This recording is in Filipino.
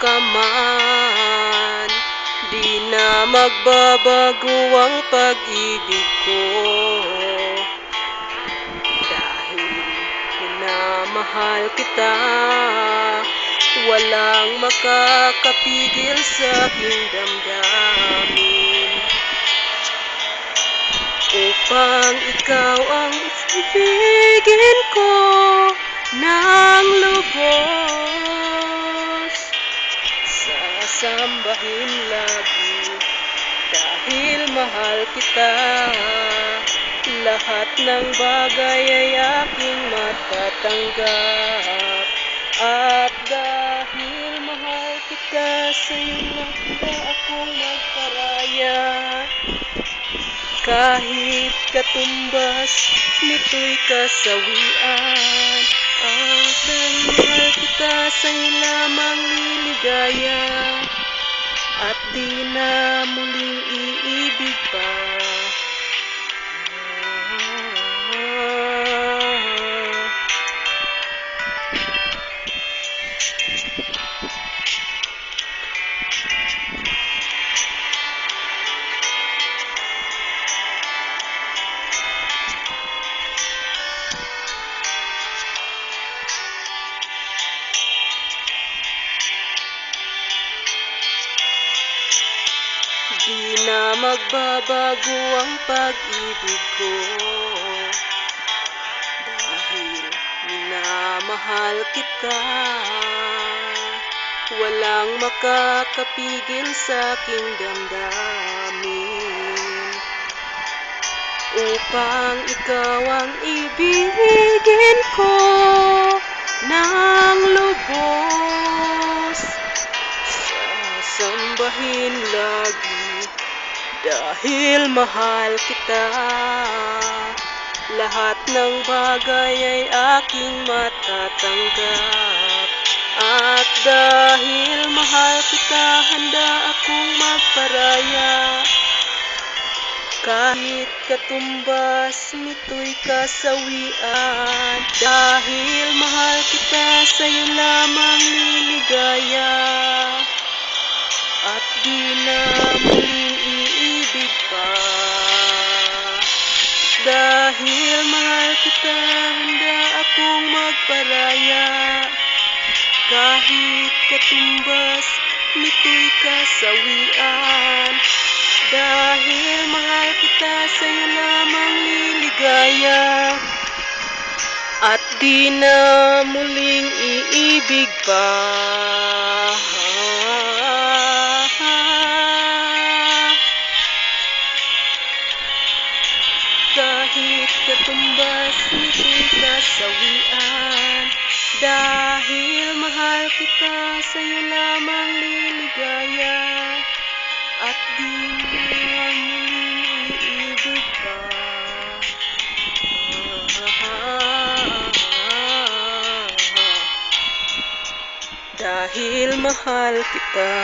ka man, di na magbabago ang pag-ibig ko. Dahil minamahal kita, walang makakapigil sa aking damdamin. Upang ikaw ang ibigin ko ng lubos, sasambahin lagi dahil mahal kita. Lahat ng bagay ay aking matatanggap, at dahil mahal kita, sa'yo lang ba akong magparaya. Kahit katumbas nito'y kasawian, at dahil mahal kita, sa'yo lamang liligaya, at di na muling iibig pa. Di na magbabago ang pag-ibig ko, dahil minamahal kita. Walang makakapigil sa aking damdamin. Upang ikaw ang ibigin ko ng lubos, sasambahin lagi dahil mahal kita. Lahat ng bagay ay aking matatanggap, at dahil mahal kita, handa akong magparaya. Kahit katumbas nito'y kasawian, dahil mahal kita, sa'yo lamang liligaya, at di na muling iibig pa. Dahil mahal kita, handa akong magparaya. Kahit katumbas nito'y kasawian, dahil mahal kita, sa'yo lamang liligaya, at di na muling iibig pa. Kahit katumbas nito'y kasawian, dahil mahal kita, sa'yo lamang liligaya, at di na muling iibig pa. Dahil mahal kita.